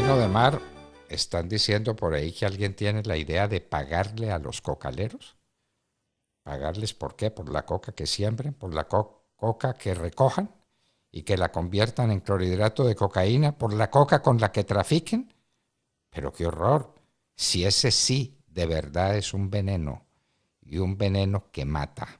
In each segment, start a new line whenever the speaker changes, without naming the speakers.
Bueno, Demar, están diciendo por ahí que alguien tiene la idea de pagarle a los cocaleros. ¿Pagarles por qué? Por la coca que siembren, por la coca que recojan y que la conviertan en clorhidrato de cocaína, por la coca con la que trafiquen. Pero qué horror. Si ese sí de verdad es un veneno y un veneno que mata.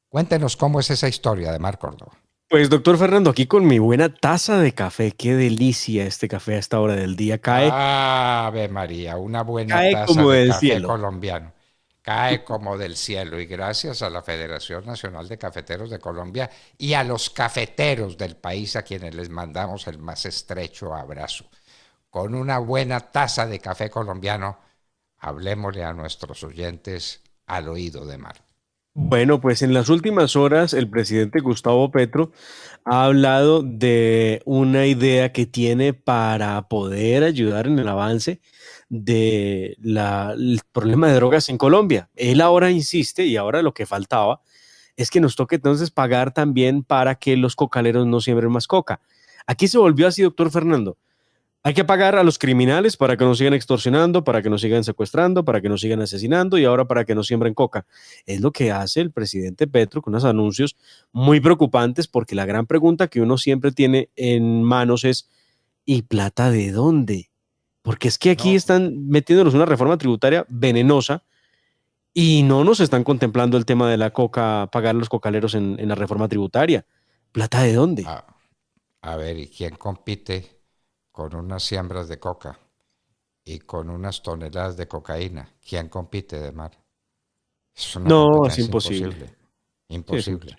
Cuéntenos cómo es esa historia de Mar Córdoba.
Pues doctor Fernando, aquí con mi buena taza de café, qué delicia este café a esta hora del día,
Ave María, una buena
cae
taza
como
de
del
café
cielo.
colombiano. Cae como del cielo y gracias a la Federación Nacional de Cafeteros de Colombia y a los cafeteros del país a quienes les mandamos el más estrecho abrazo. Con una buena taza de café colombiano, hablemosle a nuestros oyentes al oído de Mar.
Bueno, pues en las últimas horas el presidente Gustavo Petro ha hablado de una idea que tiene para poder ayudar en el avance del problema de drogas en Colombia. Él ahora insiste y ahora lo que faltaba es que nos toque entonces pagar también para que los cocaleros no siembren más coca. Aquí se volvió así, doctor Fernando. Hay que pagar a los criminales para que nos sigan extorsionando, para que nos sigan secuestrando, para que nos sigan asesinando y ahora para que nos siembren coca. Es lo que hace el presidente Petro con unos anuncios muy preocupantes porque la gran pregunta que uno siempre tiene en manos es ¿y plata de dónde? Porque es que aquí
No,
están metiéndonos una reforma tributaria venenosa y no nos están contemplando el tema de la coca, pagar a los cocaleros en la reforma tributaria. ¿Plata de dónde?
a, a ver, ¿y quién compite con unas siembras de coca y con unas toneladas de cocaína? ¿Quién compite de Mar? Es una
No, es
competencia
imposible.
imposible,
Sí, es
imposible.
imposible.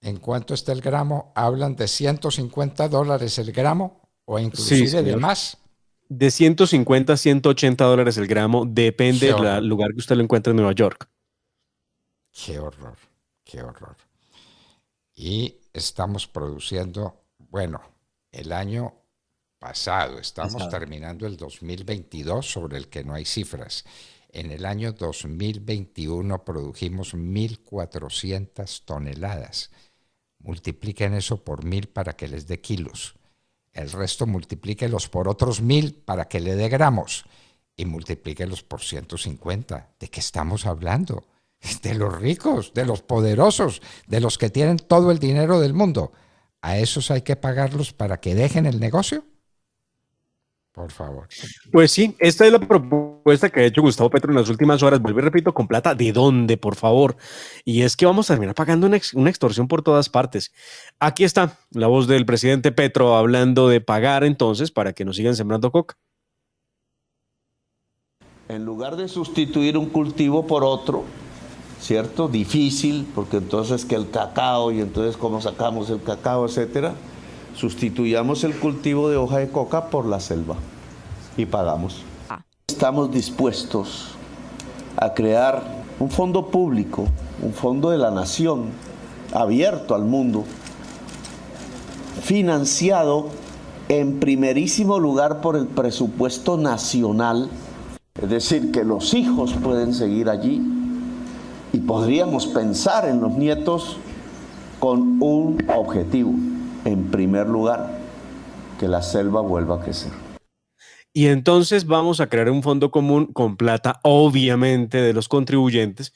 ¿En cuánto está el gramo? Hablan de $150 el gramo o
Sí,
inclusive de
señor.
más.
De 150 a $180 el gramo, depende
Qué
del
horror,
lugar que usted lo encuentre en Nueva York.
qué horror, qué horror. Y estamos produciendo, bueno, el año pasado, estamos
Pasado.
terminando el 2022 sobre el que no hay cifras. En el año 2021 produjimos 1.400 toneladas. Multipliquen eso por 1.000 para que les dé kilos. El resto multiplíquelos por otros 1.000 para que le dé gramos. Y multiplíquelos por 150. ¿De qué estamos hablando? De los ricos, de los poderosos, de los que tienen todo el dinero del mundo. ¿A esos hay que pagarlos para que dejen el negocio? Por favor.
Pues sí, esta es la propuesta que ha hecho Gustavo Petro en las últimas horas. Vuelvo y repito, con plata, ¿de dónde, por favor? Y es que vamos a terminar pagando una extorsión por todas partes. Aquí está la voz del presidente Petro hablando de pagar entonces para que nos sigan sembrando coca.
En lugar de sustituir un cultivo por otro, ¿cierto? Difícil, porque entonces que el cacao y entonces cómo sacamos el cacao, etcétera, sustituyamos el cultivo de hoja de coca por la selva y pagamos. Estamos dispuestos a crear un fondo público, un fondo de la nación, abierto al mundo, financiado en primerísimo lugar por el presupuesto nacional, es decir, que los hijos pueden seguir allí y podríamos pensar en los nietos con un objetivo, en primer lugar, que la selva vuelva a crecer.
Y entonces vamos a crear un fondo común con plata, obviamente, de los contribuyentes,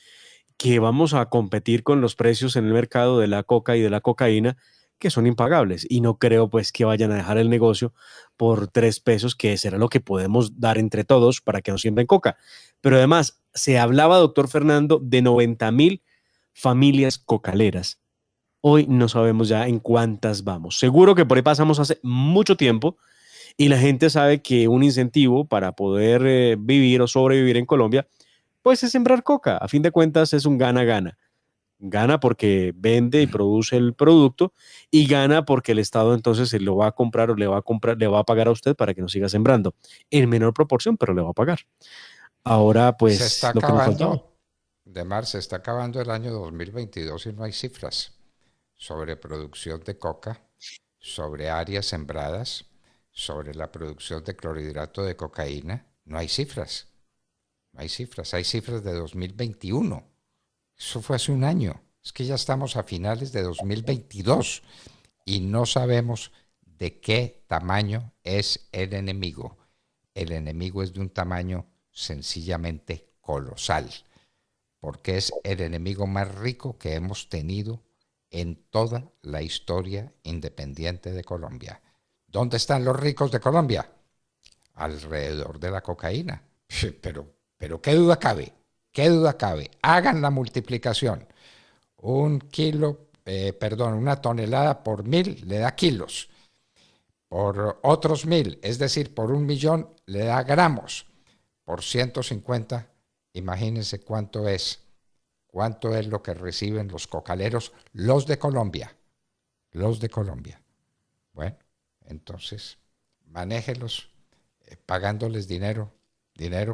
que vamos a competir con los precios en el mercado de la coca y de la cocaína, que son impagables. Y no creo pues que vayan a dejar el negocio por 3 pesos, que será lo que podemos dar entre todos para que nos siembren coca. Pero además, se hablaba, doctor Fernando, de 90.000 familias cocaleras. Hoy no sabemos ya en cuántas vamos. Seguro que por ahí pasamos hace mucho tiempo y la gente sabe que un incentivo para poder vivir o sobrevivir en Colombia, pues es sembrar coca. A fin de cuentas es un gana-gana. Gana porque vende y produce el producto y gana porque el Estado entonces se lo va a comprar o le va a pagar a usted para que nos siga sembrando. En menor proporción, pero le va a pagar. Ahora,
Se está
pues, lo que nos faltaba.
acabando, de Mar, se está acabando el año 2022 y no hay cifras sobre producción de coca, sobre áreas sembradas, sobre la producción de clorhidrato de cocaína. No hay cifras, no hay cifras, hay cifras de 2021. Eso fue hace un año. Es que ya estamos a finales de 2022 y no sabemos de qué tamaño es el enemigo. El enemigo es de un tamaño sencillamente colosal, porque es el enemigo más rico que hemos tenido en toda la historia independiente de Colombia. ¿Dónde están los ricos de Colombia? Alrededor de la cocaína. Pero qué duda cabe, qué duda cabe. Hagan la multiplicación. Una tonelada por 1000 le da kilos. Por otros 1000, es decir, por 1.000.000 le da gramos. Por 150, imagínense cuánto es. ¿Cuánto es lo que reciben los cocaleros, los de Colombia? Los de Colombia. Bueno, entonces, manéjelos pagándoles dinero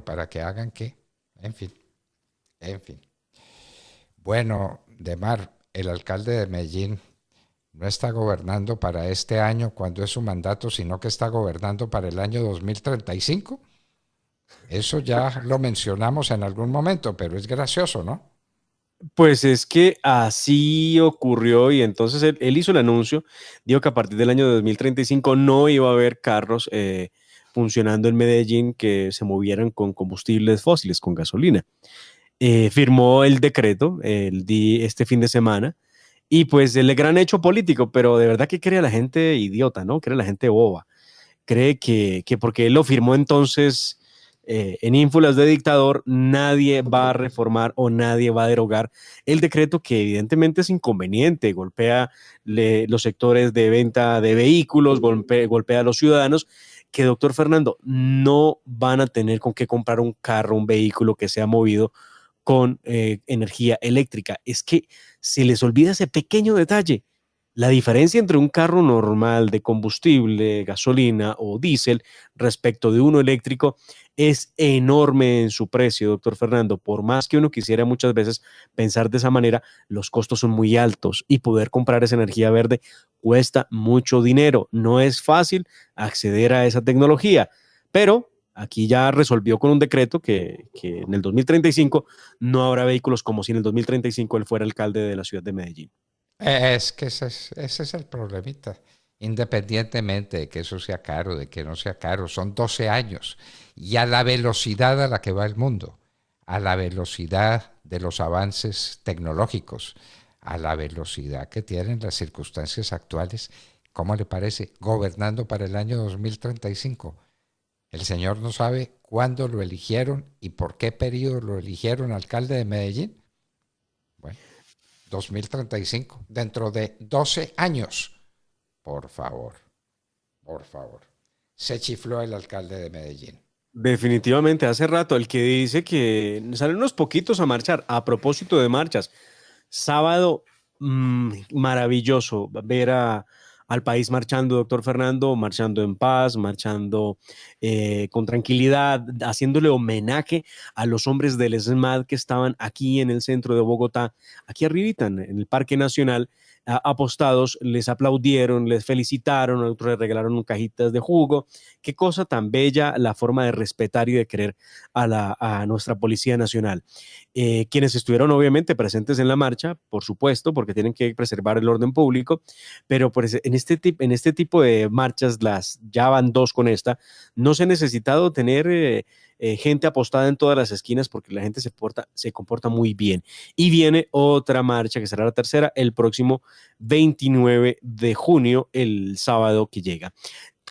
para que hagan qué. En fin. Bueno, Demar, el alcalde de Medellín no está gobernando para este año cuando es su mandato, sino que está gobernando para el año 2035. Eso ya lo mencionamos en algún momento, pero es gracioso, ¿no?
Pues es que así ocurrió y entonces él hizo el anuncio, dijo que a partir del año 2035 no iba a haber carros funcionando en Medellín que se movieran con combustibles fósiles, con gasolina. Firmó el decreto este fin de semana y pues el gran hecho político, pero de verdad que cree la gente idiota, ¿no? Cree la gente boba. Cree que porque él lo firmó entonces en ínfulas de dictador, nadie va a reformar o nadie va a derogar el decreto que evidentemente es inconveniente, golpea los sectores de venta de vehículos, golpea a los ciudadanos, que doctor Fernando, no van a tener con qué comprar un carro, un vehículo que sea movido con energía eléctrica. Es que se les olvida ese pequeño detalle. La diferencia entre un carro normal de combustible, gasolina o diésel respecto de uno eléctrico es enorme en su precio, doctor Fernando. Por más que uno quisiera muchas veces pensar de esa manera, los costos son muy altos y poder comprar esa energía verde cuesta mucho dinero. No es fácil acceder a esa tecnología, pero aquí ya resolvió con un decreto que en el 2035 no habrá vehículos como si en el 2035 él fuera alcalde de la ciudad de Medellín.
Es que ese es el problemita. Independientemente de que eso sea caro, de que no sea caro, son 12 años. Y a la velocidad a la que va el mundo, a la velocidad de los avances tecnológicos, a la velocidad que tienen las circunstancias actuales, ¿cómo le parece? Gobernando para el año 2035. El señor no sabe cuándo lo eligieron y por qué periodo lo eligieron alcalde de Medellín. Bueno. 2035, dentro de 12 años. Por favor. Se chifló el alcalde de Medellín.
Definitivamente, hace rato el que dice que salen unos poquitos a marchar. A propósito de marchas, sábado maravilloso ver al país marchando, doctor Fernando, marchando en paz, marchando con tranquilidad, haciéndole homenaje a los hombres del ESMAD que estaban aquí en el centro de Bogotá, aquí arribita, en el Parque Nacional, apostados, les aplaudieron, les felicitaron, otros les regalaron cajitas de jugo. Qué cosa tan bella la forma de respetar y de querer a nuestra Policía Nacional. Quienes estuvieron obviamente presentes en la marcha, por supuesto, porque tienen que preservar el orden público, pero pues, en este tipo de marchas, ya van 2 con esta, no se ha necesitado tener gente apostada en todas las esquinas porque la gente se comporta muy bien. Y viene otra marcha, que será la tercera, el próximo 29 de junio, el sábado que llega,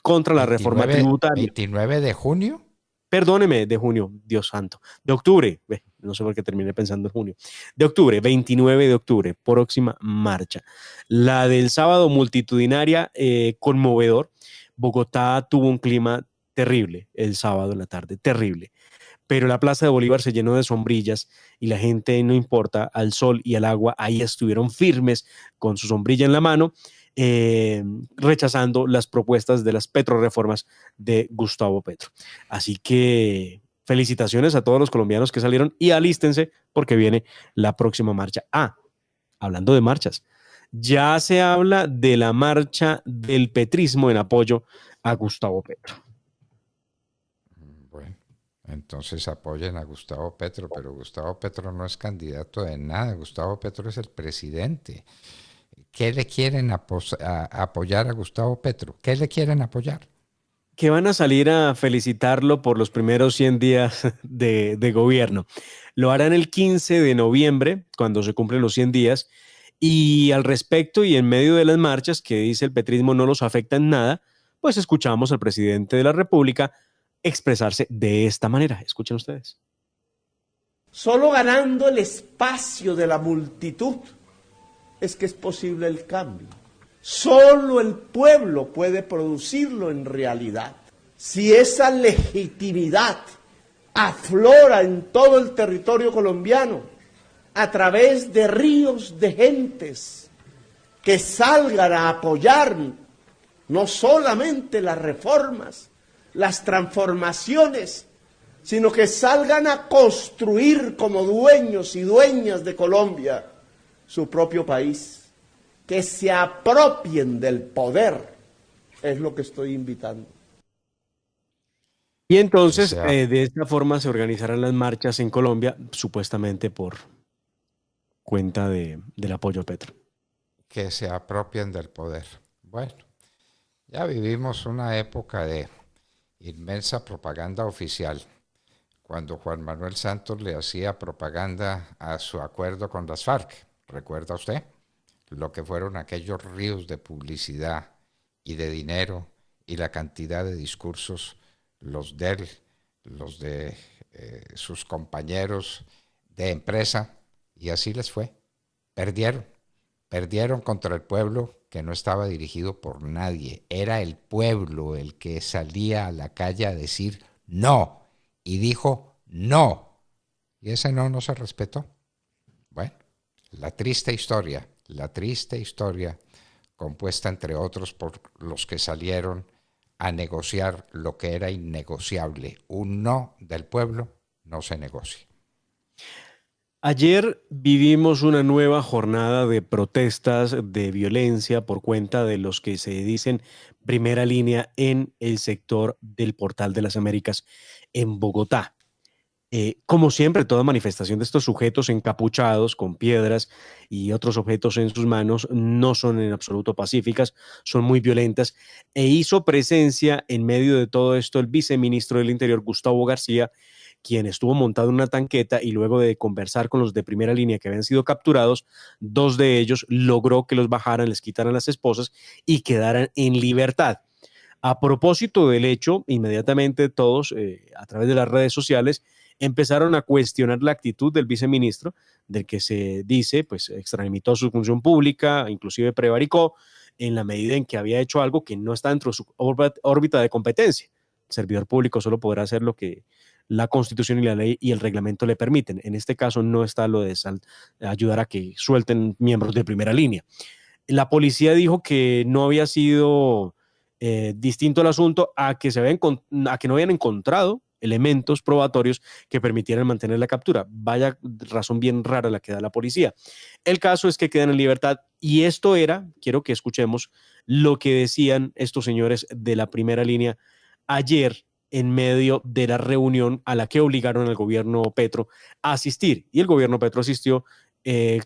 contra la reforma tributaria.
¿29 de junio?
Perdóneme, de junio, Dios santo, de octubre, no sé por qué terminé pensando en junio, de octubre, 29 de octubre, próxima marcha. La del sábado multitudinaria, conmovedor. Bogotá tuvo un clima terrible el sábado en la tarde, terrible. Pero la Plaza de Bolívar se llenó de sombrillas y la gente, no importa, al sol y al agua, ahí estuvieron firmes con su sombrilla en la mano, rechazando las propuestas de las petrorreformas de Gustavo Petro. Así que felicitaciones a todos los colombianos que salieron y alístense porque viene la próxima marcha. Hablando de marchas, ya se habla de la marcha del petrismo en apoyo a Gustavo Petro.
Bueno, entonces apoyen a Gustavo Petro, pero Gustavo Petro no es candidato de nada. Gustavo Petro es el presidente. ¿Qué le quieren apoyar a Gustavo Petro? ¿Qué le quieren apoyar?
Que van a salir a felicitarlo por los primeros 100 días de gobierno. Lo harán el 15 de noviembre, cuando se cumplen los 100 días, y al respecto y en medio de las marchas que dice el petrismo no los afecta en nada, pues escuchamos al presidente de la República expresarse de esta manera. Escuchen ustedes.
Solo ganando el espacio de la multitud es que es posible el cambio. Solo el pueblo puede producirlo en realidad. Si esa legitimidad aflora en todo el territorio colombiano a través de ríos de gentes que salgan a apoyar no solamente las reformas, las transformaciones, sino que salgan a construir como dueños y dueñas de Colombia su propio país, que se apropien del poder, es lo que estoy invitando.
Y entonces, de esta forma se organizarán las marchas en Colombia, supuestamente por cuenta del apoyo a Petro.
Que se apropien del poder. Bueno, ya vivimos una época de inmensa propaganda oficial, cuando Juan Manuel Santos le hacía propaganda a su acuerdo con las FARC. ¿Recuerda usted? Lo que fueron aquellos ríos de publicidad y de dinero y la cantidad de discursos, los de él, los de sus compañeros de empresa, y así les fue. Perdieron contra el pueblo, que no estaba dirigido por nadie. Era el pueblo el que salía a la calle a decir no, y dijo no, y ese no se respetó. Bueno, la triste historia compuesta entre otros por los que salieron a negociar lo que era innegociable. Un no del pueblo no se negocia.
Ayer vivimos una nueva jornada de protestas, de violencia por cuenta de los que se dicen primera línea en el sector del Portal de las Américas en Bogotá. Como siempre, toda manifestación de estos sujetos encapuchados con piedras y otros objetos en sus manos no son en absoluto pacíficas, son muy violentas, e hizo presencia en medio de todo esto el viceministro del Interior, Gustavo García, quien estuvo montado en una tanqueta y luego de conversar con los de primera línea que habían sido capturados, 2 de ellos logró que los bajaran, les quitaran las esposas y quedaran en libertad. A propósito del hecho, inmediatamente todos, a través de las redes sociales, empezaron a cuestionar la actitud del viceministro, del que se dice, pues, extralimitó su función pública, inclusive prevaricó, en la medida en que había hecho algo que no está dentro de su órbita de competencia. El servidor público solo podrá hacer lo que la Constitución y la ley y el reglamento le permiten. En este caso no está lo de ayudar a que suelten miembros de primera línea. La policía dijo que no había sido distinto el asunto a que no habían encontrado elementos probatorios que permitieran mantener la captura. Vaya razón bien rara la que da la policía. El caso es que quedan en libertad, y esto era, quiero que escuchemos lo que decían estos señores de la primera línea ayer en medio de la reunión a la que obligaron al gobierno Petro a asistir, y el gobierno Petro asistió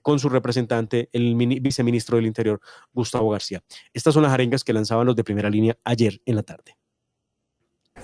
con su representante, el viceministro del Interior, Gustavo García. Estas son las arengas que lanzaban los de primera línea ayer en la tarde.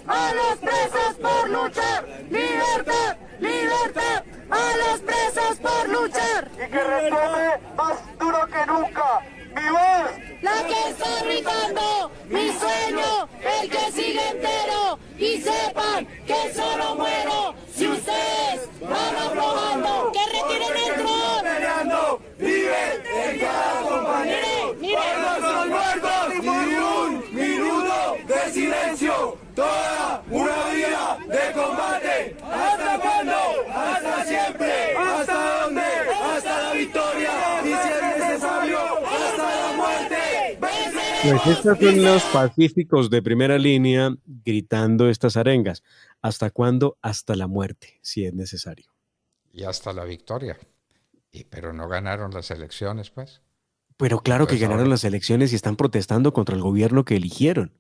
¡A los presos por luchar! ¡Libertad! ¡Libertad! ¡A los presos por luchar!
Y que resuene más duro que nunca mi voz,
la que está gritando, mi sueño, el que sigue entero, y sepan que solo muero si ustedes van aflojando. ¡Que retiren el dron!
peleando, vive en cada compañero.
Miren,
¡No son muertos! ¡Ni un minuto de silencio! ¡Toda una vida de combate! ¿Hasta cuándo? ¡Hasta siempre! ¿Hasta dónde? ¡Hasta la victoria! Y si es necesario, ¡hasta la muerte!
Pues estos son los pacíficos de primera línea gritando estas arengas. ¿Hasta cuándo? Hasta la muerte, si es necesario.
Y hasta la victoria. Pero no ganaron las elecciones, pues.
Pero claro que
Pues
ganaron
ahora,
las elecciones y están protestando contra el gobierno que eligieron.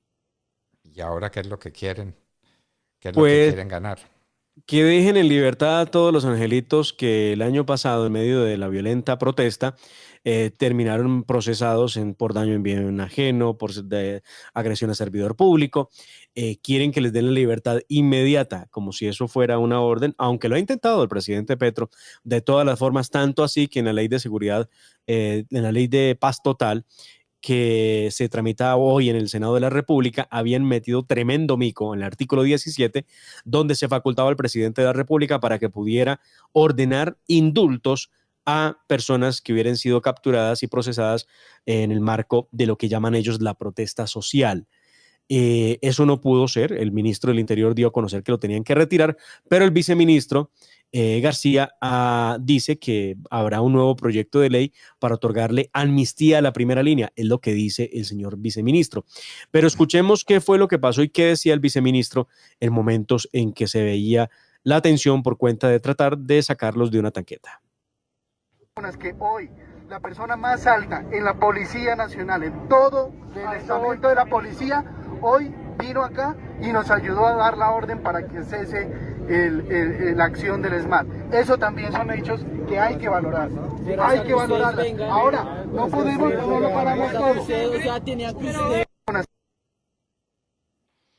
¿y ahora qué es lo que quieren? ¿Qué es lo que
Pues
quieren ganar?
que dejen en libertad a todos los angelitos que el año pasado, en medio de la violenta protesta, terminaron procesados por daño en bien ajeno, por agresión a servidor público. Quieren que les den la libertad inmediata, como si eso fuera una orden, aunque lo ha intentado el presidente Petro de todas las formas, tanto así que en la ley de seguridad, en la ley de paz total, que se tramitaba hoy en el Senado de la República, habían metido tremendo mico en el artículo 17, donde se facultaba al presidente de la República para que pudiera ordenar indultos a personas que hubieran sido capturadas y procesadas en el marco de lo que llaman ellos la protesta social. Eso no pudo ser, el ministro del Interior dio a conocer que lo tenían que retirar, pero el viceministro García dice que habrá un nuevo proyecto de ley para otorgarle amnistía a la primera línea, es lo que dice el señor viceministro. Pero escuchemos qué fue lo que pasó y qué decía el viceministro en momentos en que se veía la tensión por cuenta de tratar de sacarlos de una tanqueta.
Que hoy la persona más alta en la Policía Nacional, en todo el estamento de la policía, hoy vino acá y nos ayudó a dar la orden para que cese la acción del ESMAD. Eso también son hechos que hay que valorar. Hay que valorarla. Ahora, no podemos, no lo paramos todo.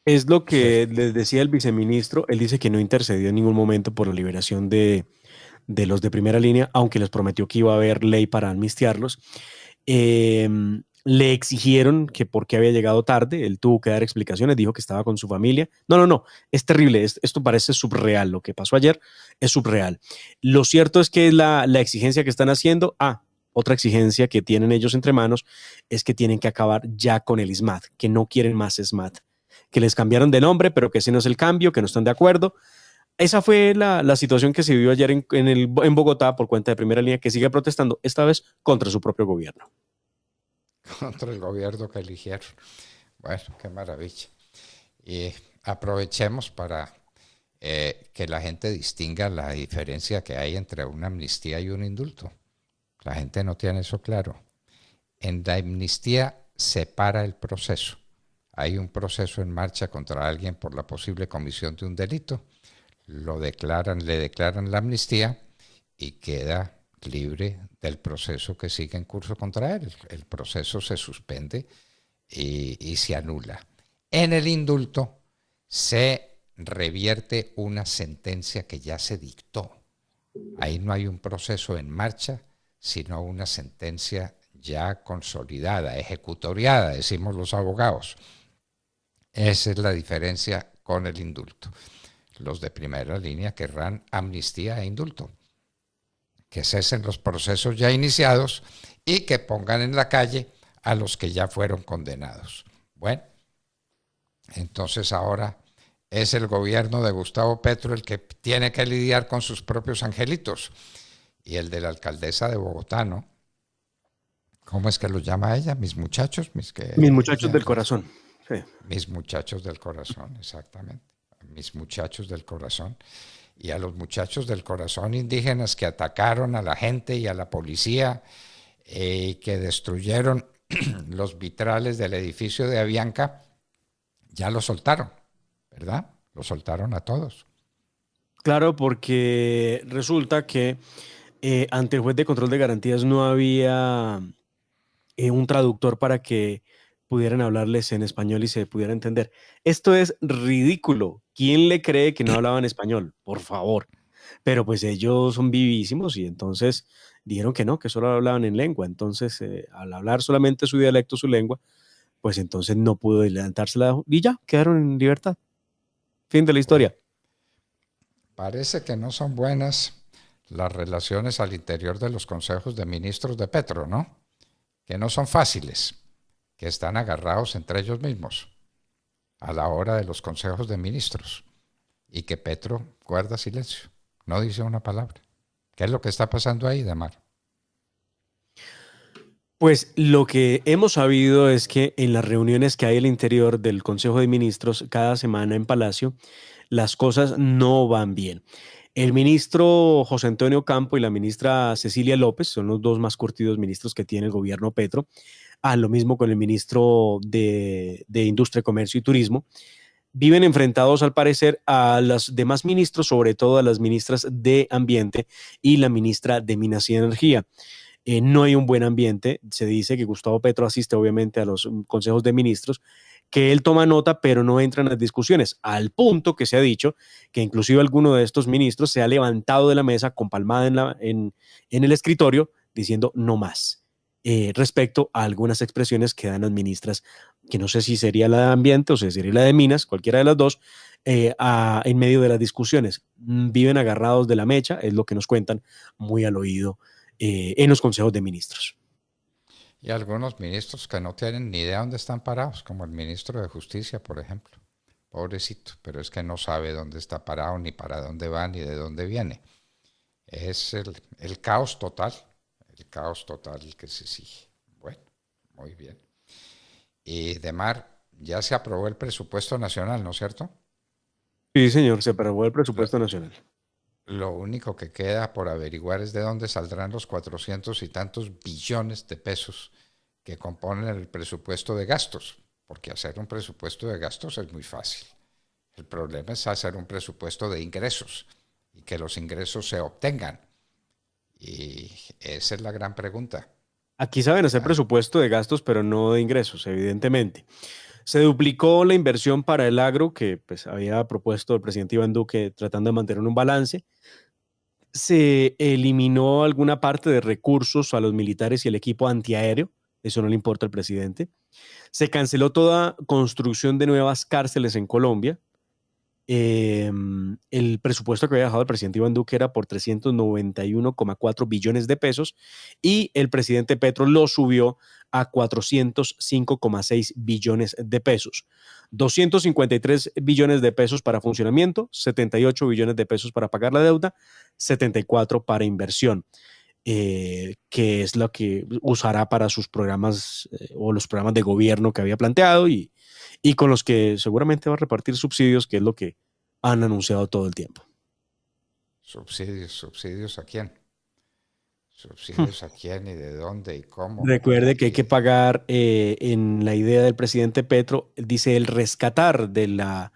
Es lo que les decía el viceministro. Él dice que no intercedió en ningún momento por la liberación de los de primera línea, aunque les prometió que iba a haber ley para amnistiarlos. Le exigieron que por qué había llegado tarde, él tuvo que dar explicaciones, dijo que estaba con su familia. No, es terrible, esto parece subreal, lo que pasó ayer es subreal. Lo cierto es que la exigencia que están haciendo, otra exigencia que tienen ellos entre manos, es que tienen que acabar ya con el SMAT, que no quieren más SMAT, que les cambiaron de nombre, pero que ese no es el cambio, que no están de acuerdo. Esa fue la situación que se vivió ayer en Bogotá por cuenta de primera línea, que sigue protestando, esta vez contra su propio gobierno.
Contra el gobierno que eligieron. Bueno, qué maravilla. Y aprovechemos para que la gente distinga la diferencia que hay entre una amnistía y un indulto. La gente no tiene eso claro. En la amnistía se para el proceso. Hay un proceso en marcha contra alguien por la posible comisión de un delito. Le declaran la amnistía y queda libre del proceso que sigue en curso contra él. El proceso se suspende y se anula. En el indulto se revierte una sentencia que ya se dictó. Ahí no hay un proceso en marcha, sino una sentencia ya consolidada, ejecutoriada, decimos los abogados. Esa es la diferencia con el indulto. Los de primera línea querrán amnistía e indulto, que cesen los procesos ya iniciados y que pongan en la calle a los que ya fueron condenados. Bueno, entonces ahora es el gobierno de Gustavo Petro el que tiene que lidiar con sus propios angelitos, y el de la alcaldesa de Bogotá, ¿no? ¿Cómo es que lo llama ella? Mis muchachos. Mis
muchachos del corazón. Sí.
Mis muchachos del corazón, exactamente. Mis muchachos del corazón. Y a los muchachos del corazón indígenas que atacaron a la gente y a la policía, que destruyeron los vitrales del edificio de Avianca, ya lo soltaron, ¿verdad? Lo soltaron a todos.
Claro, porque resulta que ante el juez de control de garantías no había un traductor para que pudieran hablarles en español y se pudiera entender. Esto es ridículo. ¿Quién le cree que no hablaban español? Por favor. Pero pues ellos son vivísimos y entonces dijeron que no, que solo hablaban en lengua. Entonces, al hablar solamente su dialecto, su lengua, pues entonces no pudo adelantársela y ya, quedaron en libertad. Fin de la historia.
Parece que no son buenas las relaciones al interior de los consejos de ministros de Petro, ¿no? Que no son fáciles, que están agarrados entre ellos mismos a la hora de los consejos de ministros y que Petro guarda silencio, no dice una palabra. ¿Qué es lo que está pasando ahí, Damar?
Pues lo que hemos sabido es que en las reuniones que hay al interior del Consejo de Ministros cada semana en Palacio, las cosas no van bien. El ministro José Antonio Campo y la ministra Cecilia López son los dos más curtidos ministros que tiene el gobierno Petro. Lo mismo con el ministro de Industria, Comercio y Turismo. viven enfrentados al parecer a los demás ministros, sobre todo a las ministras de Ambiente y la ministra de Minas y Energía. No hay un buen ambiente. Se dice que Gustavo Petro asiste obviamente a los consejos de ministros, que él toma nota, pero no entra en las discusiones, al punto que se ha dicho que inclusive alguno de estos ministros se ha levantado de la mesa con palmada en el escritorio diciendo no más, respecto a algunas expresiones que dan las ministras, que no sé si sería la de Ambiente o si sería la de Minas, cualquiera de las dos, en medio de las discusiones. Viven agarrados de la mecha, es lo que nos cuentan muy al oído en los consejos de ministros.
Y algunos ministros que no tienen ni idea dónde están parados, como el ministro de Justicia, por ejemplo. Pobrecito, pero es que no sabe dónde está parado, ni para dónde va, ni de dónde viene. Es el caos total el que se sigue. Bueno, muy bien. Y Demar, ya se aprobó el presupuesto nacional, ¿no es cierto?
Sí, señor, se aprobó el presupuesto nacional.
Lo único que queda por averiguar es de dónde saldrán los 400 y tantos billones de pesos que componen el presupuesto de gastos, porque hacer un presupuesto de gastos es muy fácil. El problema es hacer un presupuesto de ingresos y que los ingresos se obtengan. Y esa es la gran pregunta.
Aquí saben hacer presupuesto de gastos, pero no de ingresos, evidentemente. Se duplicó la inversión para el agro que pues, había propuesto el presidente Iván Duque tratando de mantener un balance. Se eliminó alguna parte de recursos a los militares y el equipo antiaéreo. Eso no le importa al presidente. Se canceló toda construcción de nuevas cárceles en Colombia. El presupuesto que había dejado el presidente Iván Duque era por 391,4 billones de pesos y el presidente Petro lo subió a 405,6 billones de pesos. 253 billones de pesos para funcionamiento, 78 billones de pesos para pagar la deuda, 74 para inversión, que es lo que usará para sus programas o los programas de gobierno que había planteado y con los que seguramente va a repartir subsidios, que es lo que han anunciado todo el tiempo.
¿Subsidios a quién? ¿Subsidios a quién y de dónde y cómo?
Recuerde que hay que pagar, en la idea del presidente Petro, dice el rescatar de la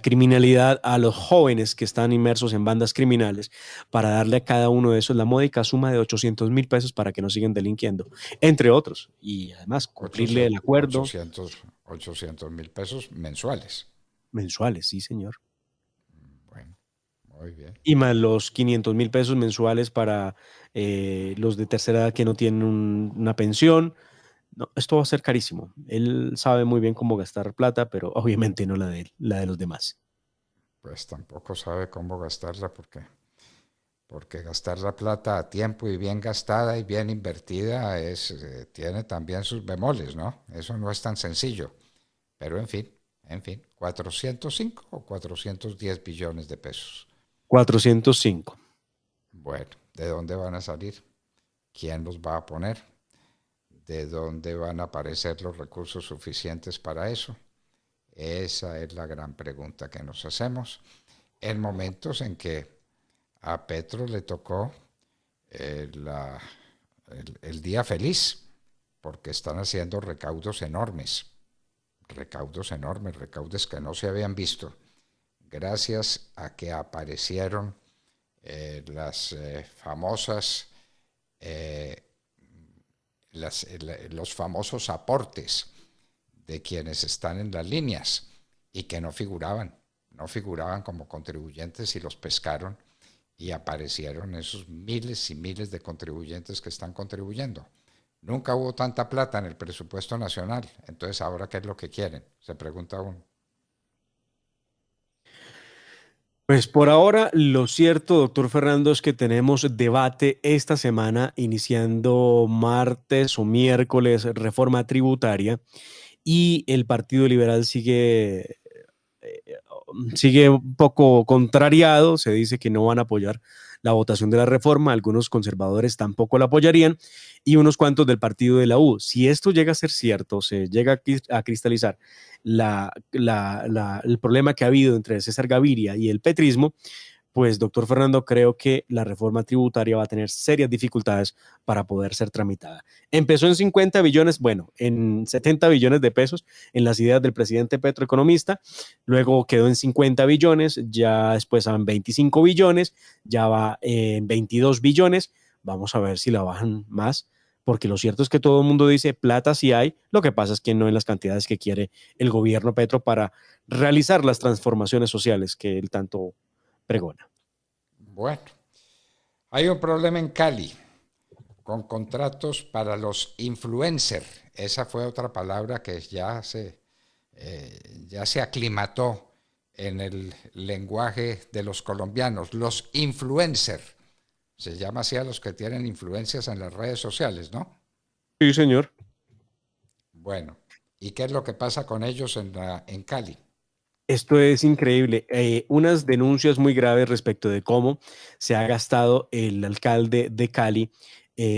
criminalidad a los jóvenes que están inmersos en bandas criminales para darle a cada uno de esos la módica suma de 800,000 pesos para que no sigan delinquiendo, entre otros. Y además cumplirle el acuerdo.
800,000 pesos mensuales.
Mensuales, sí, señor.
Bueno, muy bien.
Y más los 500,000 pesos mensuales para los de tercera edad que no tienen una pensión. No, esto va a ser carísimo. Él sabe muy bien cómo gastar plata, pero obviamente no la de él, la de los demás.
Pues tampoco sabe cómo gastarla porque gastar la plata a tiempo y bien gastada y bien invertida tiene también sus bemoles, ¿no? Eso no es tan sencillo. Pero en fin, 405 o 410 billones de pesos.
405.
Bueno, ¿de dónde van a salir? ¿Quién los va a poner? ¿De dónde van a aparecer los recursos suficientes para eso? Esa es la gran pregunta que nos hacemos en momentos en que a Petro le tocó el día feliz, porque están haciendo recaudos enormes, recaudos que no se habían visto, gracias a que aparecieron los famosos aportes de quienes están en las líneas y que no figuraban como contribuyentes y los pescaron y aparecieron esos miles y miles de contribuyentes que están contribuyendo. Nunca hubo tanta plata en el presupuesto nacional, entonces ahora ¿qué es lo que quieren? Se pregunta uno.
Pues por ahora lo cierto, doctor Fernando, es que tenemos debate esta semana, iniciando martes o miércoles, reforma tributaria, y el Partido Liberal sigue un poco contrariado. Se dice que no van a apoyar la votación de la reforma, algunos conservadores tampoco la apoyarían y unos cuantos del partido de la U. Si esto llega a ser cierto, se llega a cristalizar el problema que ha habido entre César Gaviria y el petrismo, pues doctor Fernando, creo que la reforma tributaria va a tener serias dificultades para poder ser tramitada. Empezó en 50 billones, bueno, en 70 billones de pesos en las ideas del presidente Petro, economista, luego quedó en 50 billones, ya después en 25 billones, ya va en 22 billones, vamos a ver si la bajan más, porque lo cierto es que todo el mundo dice plata sí hay, lo que pasa es que no en las cantidades que quiere el gobierno Petro para realizar las transformaciones sociales que él tanto pregona.
Bueno, hay un problema en Cali con contratos para los influencers. Esa fue otra palabra que ya se aclimató en el lenguaje de los colombianos. Los influencers. Se llama así a los que tienen influencias en las redes sociales, ¿no?
Sí, señor.
Bueno, ¿y qué es lo que pasa con ellos en Cali?
Esto es increíble. Unas denuncias muy graves respecto de cómo se ha gastado el alcalde de Cali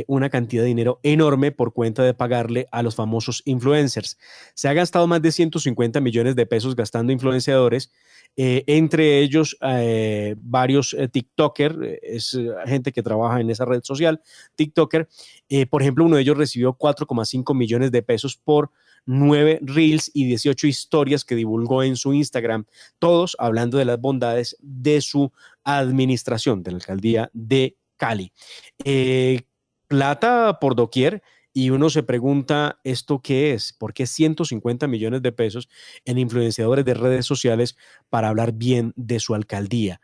una cantidad de dinero enorme por cuenta de pagarle a los famosos influencers. Se ha gastado más de 150 millones de pesos gastando influenciadores, entre ellos varios TikToker, es gente que trabaja en esa red social, TikToker. Por ejemplo, uno de ellos recibió 4,5 millones de pesos por 9 reels y 18 historias que divulgó en su Instagram, todos hablando de las bondades de su administración de la alcaldía de Cali. Plata por doquier, y uno se pregunta, ¿esto qué es? ¿Por qué 150 millones de pesos en influenciadores de redes sociales para hablar bien de su alcaldía?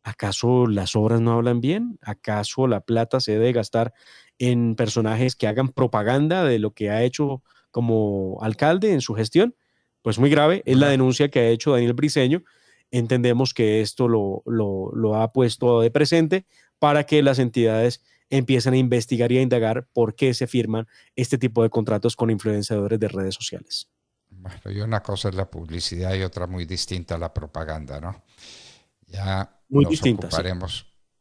¿Acaso las obras no hablan bien? ¿Acaso la plata se debe gastar en personajes que hagan propaganda de lo que ha hecho como alcalde en su gestión? Pues muy grave, es la denuncia que ha hecho Daniel Briceño. Entendemos que esto lo ha puesto de presente para que las entidades empiecen a investigar y a indagar por qué se firman este tipo de contratos con influenciadores de redes sociales.
Bueno, y una cosa es la publicidad y otra muy distinta a la propaganda, ¿no? Ya
muy distinta,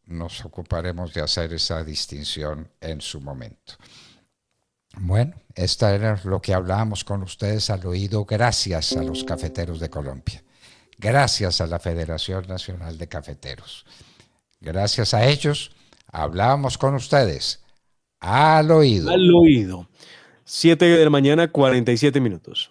nos ocuparemos de hacer esa distinción en su momento. Bueno, esto era lo que hablábamos con ustedes al oído, gracias a los cafeteros de Colombia, gracias a la Federación Nacional de Cafeteros. Gracias a ellos hablábamos con ustedes al oído.
Al oído. 7 de la mañana, 47 minutos.